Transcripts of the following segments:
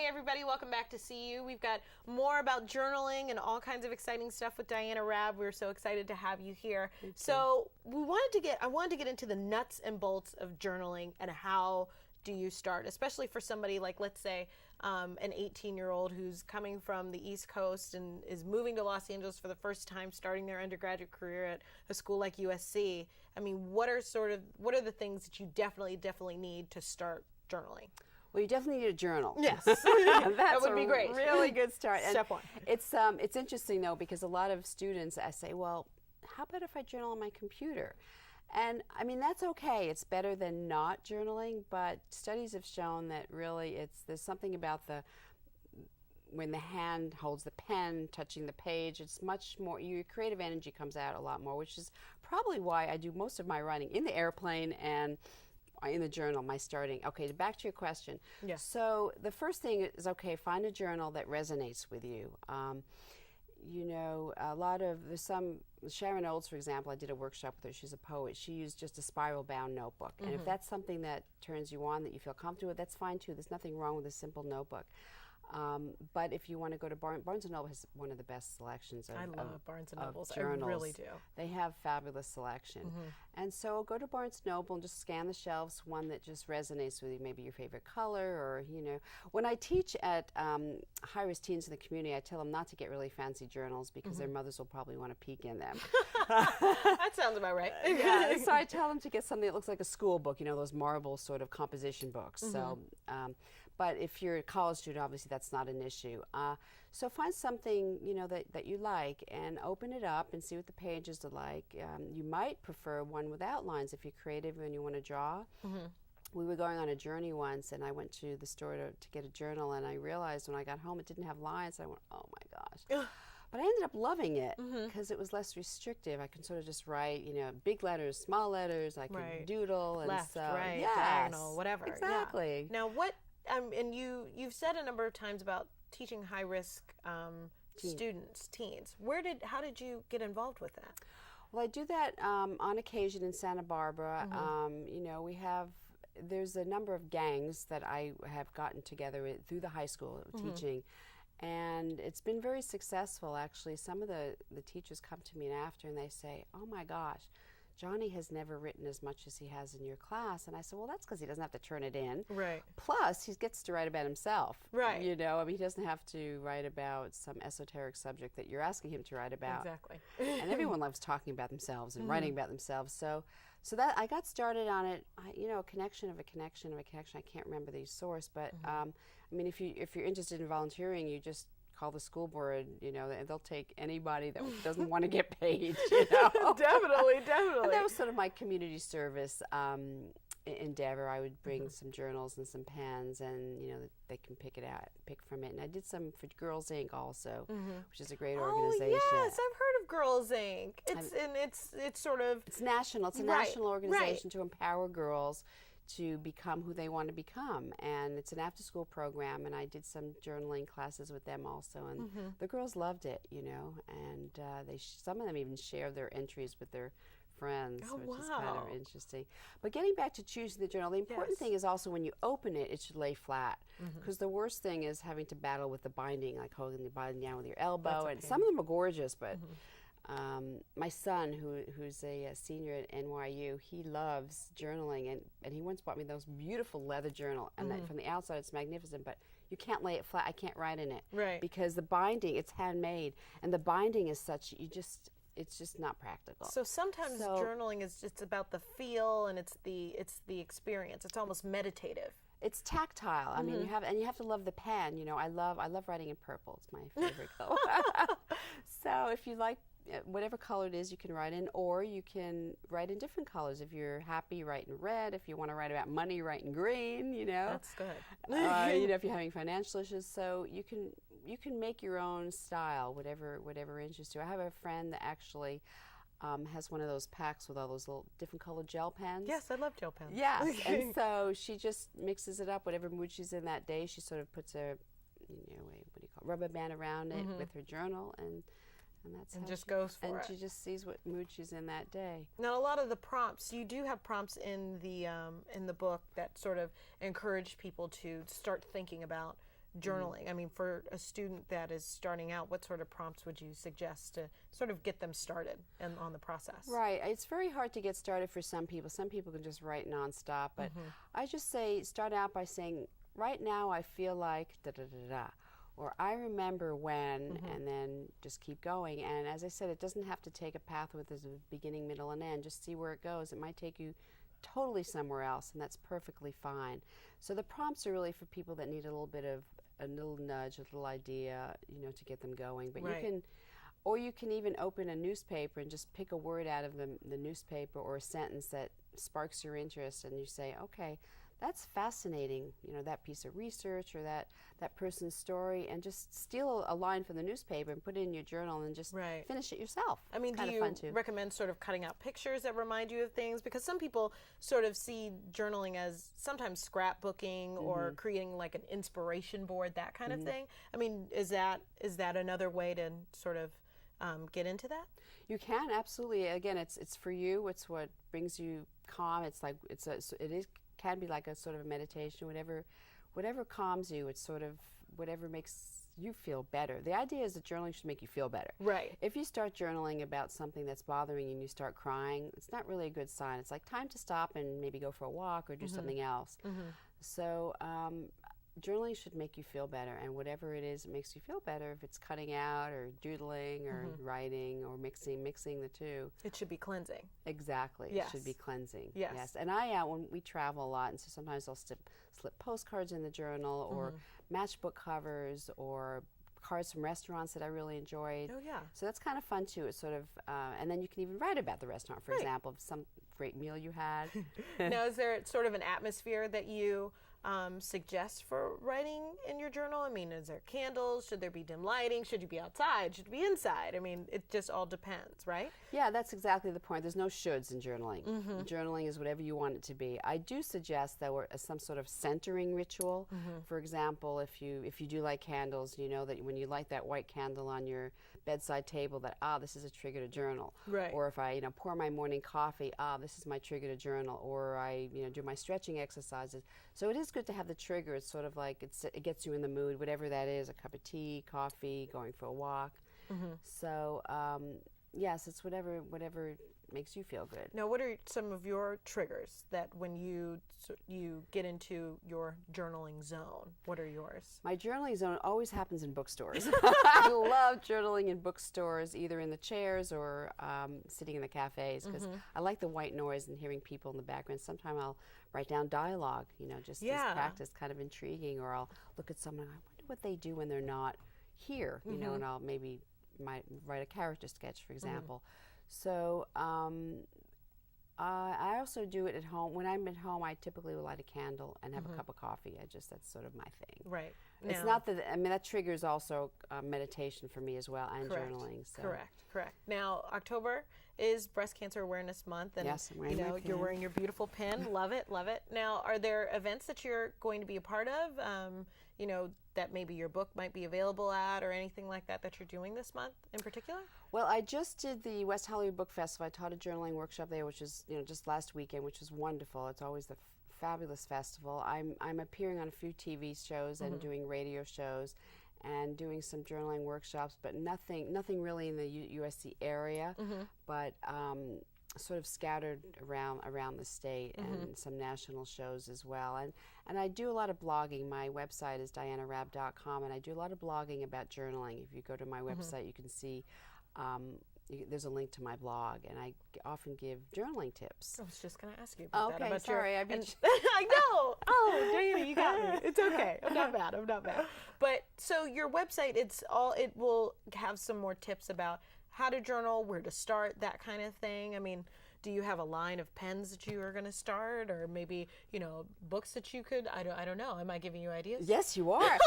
everybody. Welcome back to See You. We've got more about journaling and all kinds of exciting stuff with Diana Raab. We're so excited to have you here. So I wanted to get into the nuts and bolts of journaling and how do you start, especially for somebody like, let's say, an 18-year-old who's coming from the East Coast and is moving to Los Angeles for the first time, starting their undergraduate career at a school like USC. I mean, what are the things that you definitely need to start journaling? Well, you definitely need a journal. Yes, that would be great. Really good start. And Step one. It's interesting though, because a lot of students say, well, how about if I journal on my computer? And I mean, that's okay. It's better than not journaling, but studies have shown that really there's something about when the hand holds the pen, touching the page, it's much more, your creative energy comes out a lot more, which is probably why I do most of my writing in the airplane and in the journal, my starting. Okay, back to your question. Yes. So the first thing is, okay, find a journal that resonates with you. You know, there's some, Sharon Olds, for example, I did a workshop with her, she's a poet. She used just a spiral bound notebook. And if that's something that turns you on, that you feel comfortable with, that's fine too. There's nothing wrong with a simple notebook. But if you want to go to Barnes & Noble, has one of the best selections of I love Barnes & Nobles. journals. I really do. They have fabulous selection. And so go to Barnes & Noble and just scan the shelves, one that just resonates with you, maybe your favorite color, or, you know. When I teach at high-risk teens in the community, I tell them not to get really fancy journals because their mothers will probably want to peek in them. That sounds about right. Yeah, so I tell them to get something that looks like a school book, you know, those marble sort of composition books. So, but if you're a college student, obviously that's not an issue. So find something, you know, that you like and open it up and see what the pages are like. You might prefer one with outlines if you're creative and you want to draw. We were going on a journey once, and I went to the store to get a journal, and I realized when I got home it didn't have lines. I went, oh my gosh. But I ended up loving it because it was less restrictive. I could sort of just write, you know, big letters, small letters. I could doodle and left, so, right, yes, diagonal, whatever. Exactly. Yeah. Now, what? And you've said a number of times about teaching high risk students, teens. How did you get involved with that? Well, I do that on occasion in Santa Barbara. You know, there's a number of gangs that I have gotten together through the high school teaching. And it's been very successful, actually. Some of the teachers come to me after and they say, oh my gosh, Johnny has never written as much as he has in your class. And I said, well, that's because he doesn't have to turn it in. Right. Plus, he gets to write about himself. Right. You know, I mean, he doesn't have to write about some esoteric subject that you're asking him to write about. Exactly. And everyone loves talking about themselves and writing about themselves. So that I got started on it, you know, a connection of a connection of a connection. I can't remember the source, but I mean, if you're interested in volunteering, you just call the school board, you know, and they'll take anybody that doesn't want to get paid, you know. Definitely. And that was sort of my community service endeavor. I would bring some journals and some pens, and, you know, they can pick from it. And I did some for Girls Inc. also, which is a great organization. Oh, yes, I've heard of Girls Inc. It's sort of... It's national. It's a national organization to empower girls to become who they want to become, and it's an after-school program, and I did some journaling classes with them also, and the girls loved it, you know, and some of them even share their entries with their friends, which is kind of interesting. But getting back to choosing the journal, the important thing is also when you open it, it should lay flat, because the worst thing is having to battle with the binding, like holding the binding down with your elbow, and some of them are gorgeous, but my son, who's a senior at NYU, he loves journaling, and he once bought me those beautiful leather journal, and from the outside it's magnificent, but you can't lay it flat. I can't write in it, because the binding, it's handmade, and the binding is such, it's just not practical. So sometimes journaling is just about the feel, and it's the experience. It's almost meditative. It's tactile. I mean, you have to love the pen. You know, I love writing in purple. It's my favorite color. So if you like whatever color it is, you can write in, or you can write in different colors. If you're happy, write in red. If you want to write about money, write in green. You know, that's good. You know, if you're having financial issues, so you can make your own style, whatever interests you. I have a friend that actually has one of those packs with all those little different colored gel pens. Yes, I love gel pens. Yes, and so she just mixes it up, whatever mood she's in that day. She sort of puts a, rubber band around it with her journal, and that's and just goes for it. And she just sees what mood she's in that day. Now, a lot of the prompts, you do have prompts in the book that sort of encourage people to start thinking about journaling? I mean, for a student that is starting out, what sort of prompts would you suggest to sort of get them started and on the process? Right. It's very hard to get started for some people. Some people can just write nonstop, but I just say start out by saying, right now I feel like da da da da, or I remember when, and then just keep going. And as I said, it doesn't have to take a path with a beginning, middle, and end. Just see where it goes. It might take you totally somewhere else, and that's perfectly fine. So the prompts are really for people that need a little bit of a little nudge, a little idea, you know, to get them going. But you can, or you can even open a newspaper and just pick a word out of the newspaper or a sentence that sparks your interest, and you say, okay, that's fascinating, you know, that piece of research or that person's story, and just steal a line from the newspaper and put it in your journal and just finish it yourself. I mean, do you recommend sort of cutting out pictures that remind you of things? Because some people sort of see journaling as sometimes scrapbooking or creating like an inspiration board, that kind of thing. I mean, is that another way to sort of get into that? You can, absolutely. Again, it's for you. It's what brings you calm. It's like can be like a sort of a meditation, whatever calms you. It's sort of whatever makes you feel better. The idea is that journaling should make you feel better. Right. If you start journaling about something that's bothering you and you start crying, it's not really a good sign. It's like time to stop and maybe go for a walk or do something else. So journaling should make you feel better, and whatever it is, it makes you feel better. If it's cutting out or doodling or writing or mixing the two. It should be cleansing. Exactly. Yes. It should be cleansing. Yes. And when we travel a lot, and so sometimes I'll slip postcards in the journal or matchbook covers or cards from restaurants that I really enjoyed. Oh, yeah. So that's kind of fun, too. It's sort of, and then you can even write about the restaurant, for example, some great meal you had. Now, is there sort of an atmosphere that you suggest for writing in your journal? I mean, is there candles? Should there be dim lighting? Should you be outside? Should you be inside? I mean, it just all depends, right? Yeah, that's exactly the point. There's no shoulds in journaling. Journaling is whatever you want it to be. I do suggest that some sort of centering ritual. For example, if you do like candles, you know that when you light that white candle on your bedside table, that this is a trigger to journal. Right. Or if I pour my morning coffee, this is my trigger to journal. Or I do my stretching exercises. So it is good to have the trigger. It's sort of like it gets you in the mood, whatever that is, a cup of tea, coffee, going for a walk. So yes, it's whatever makes you feel good. Now, what are some of your triggers that when you get into your journaling zone? What are yours? My journaling zone always happens in bookstores. I love journaling in bookstores, either in the chairs or sitting in the cafes, because I like the white noise and hearing people in the background. Sometimes I'll write down dialogue, just as practice, kind of intriguing, or I'll look at someone and I wonder what they do when they're not here, and I'll might write a character sketch, for example. So I also do it at home. When I'm at home, I typically will light a candle and have a cup of coffee. That's sort of my thing. Right. It's not that, that triggers also meditation for me as well, and journaling. So. Correct. Now, October is Breast Cancer Awareness Month, and yes, I'm wearing my pin. You're wearing your beautiful pin. Love it. Now, are there events that you're going to be a part of? That maybe your book might be available at, or anything like that you're doing this month in particular? Well, I just did the West Hollywood Book Festival. I taught a journaling workshop there, which is just last weekend, which was wonderful. It's always the fabulous festival. I'm appearing on a few TV shows and doing radio shows and doing some journaling workshops, but nothing really in the USC area, but sort of scattered around the state, and some national shows as well. And I do a lot of blogging. My website is dianaraab.com, and I do a lot of blogging about journaling. If you go to my website, you can see there's a link to my blog, and I often give journaling tips. I was just going to ask you about that. Okay, sorry. I know. Oh, Diana, you got me. It's okay. I'm not bad. But so your website, it will have some more tips about how to journal, where to start, that kind of thing. I mean, do you have a line of pens that you are going to start, or maybe books that you could? I don't know. Am I giving you ideas? Yes, you are.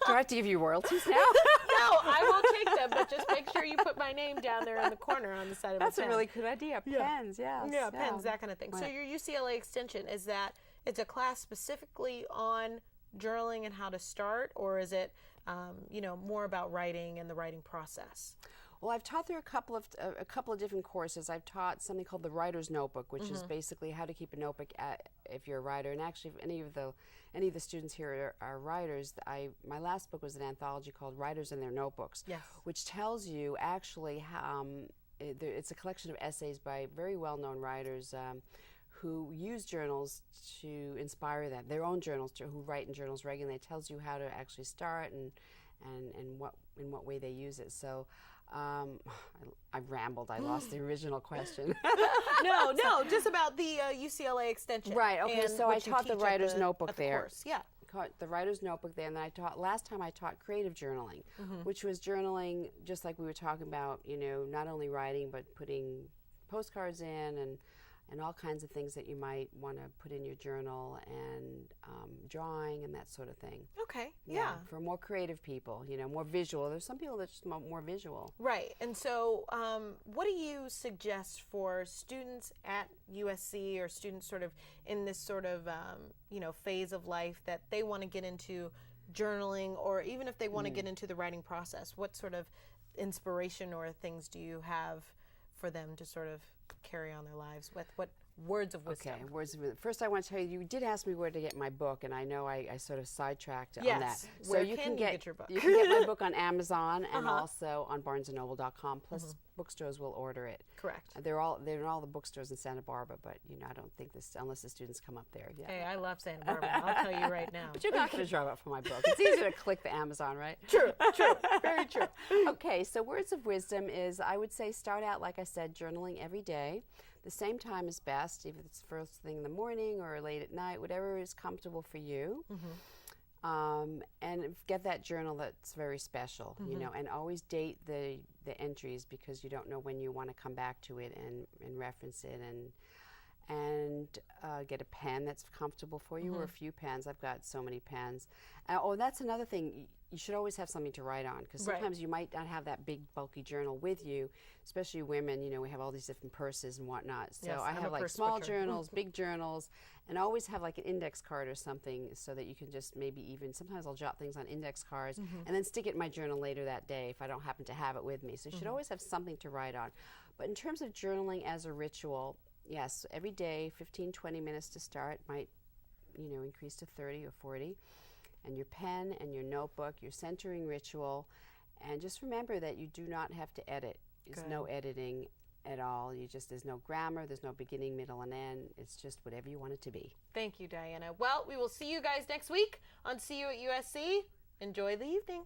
Do I have to give you royalties now? No, I will take them, but just make sure you put my name down there in the corner on the side of That's the pen. That's a really good idea. Pens, yes. Yeah, pens, that kind of thing. So your UCLA extension, is that it's a class specifically on journaling and how to start, or is it more about writing and the writing process? Well, I've taught there a couple of different courses. I've taught something called the Writer's Notebook, which is basically how to keep a notebook if you're a writer, and actually if any of the students here are writers, my last book was an anthology called Writers and Their Notebooks, Yes. which tells you actually how it's a collection of essays by very well-known writers who use journals to inspire them, their own journals, who write in journals regularly. It tells you how to actually start and in what way they use it. So I've rambled. I lost the original question. No, just about the UCLA extension. Right. Okay. So I taught the writer's notebook there. Course. Yeah. The writer's notebook there, and then last time I taught creative journaling, which was journaling just like we were talking about, not only writing but putting postcards in and all kinds of things that you might want to put in your journal, and drawing and that sort of thing. Okay, yeah. For more creative people, more visual. There's some people that's just more visual. Right, and so what do you suggest for students at USC or students sort of in this sort of, phase of life that they want to get into journaling, or even if they want to get into the writing process? What sort of inspiration or things do you have for them to sort of carry on their lives with? What words of wisdom? Okay, words of wisdom. First, I want to tell you, you did ask me where to get my book, and I know I sort of sidetracked on that. So where can you get your book? You can get my book on Amazon and also on BarnesandNoble.com. Plus, bookstores will order it. Correct. They're in all the bookstores in Santa Barbara, but I don't think unless the students come up there. Yeah. Hey, I love Santa Barbara. I'll tell you right now. But you're not going to drive up for my book. It's easier to click the Amazon, right? True, very true. Okay, so words of wisdom is, I would say, start out, like I said, journaling every day. The same time is best, if it's first thing in the morning or late at night, whatever is comfortable for you. And get that journal that's very special, and always date the entries, because you don't know when you want to come back to it and reference it, and get a pen that's comfortable for you, or a few pens. I've got so many pens. That's another thing. You should always have something to write on, because sometimes you might not have that big bulky journal with you, especially women. We have all these different purses and whatnot. So I have like small journals, big journals, and always have like an index card or something, so that you can just maybe even, sometimes I'll jot things on index cards and then stick it in my journal later that day if I don't happen to have it with me. So you should always have something to write on. But in terms of journaling as a ritual, yes, every day, 15, 20 minutes to start, might, increase to 30 or 40. And your pen and your notebook, your centering ritual. And just remember that you do not have to edit. There's no editing at all. There's no grammar, there's no beginning, middle, and end. It's just whatever you want it to be. Thank you, Diana. Well, we will see you guys next week on See You at USC. Enjoy the evening.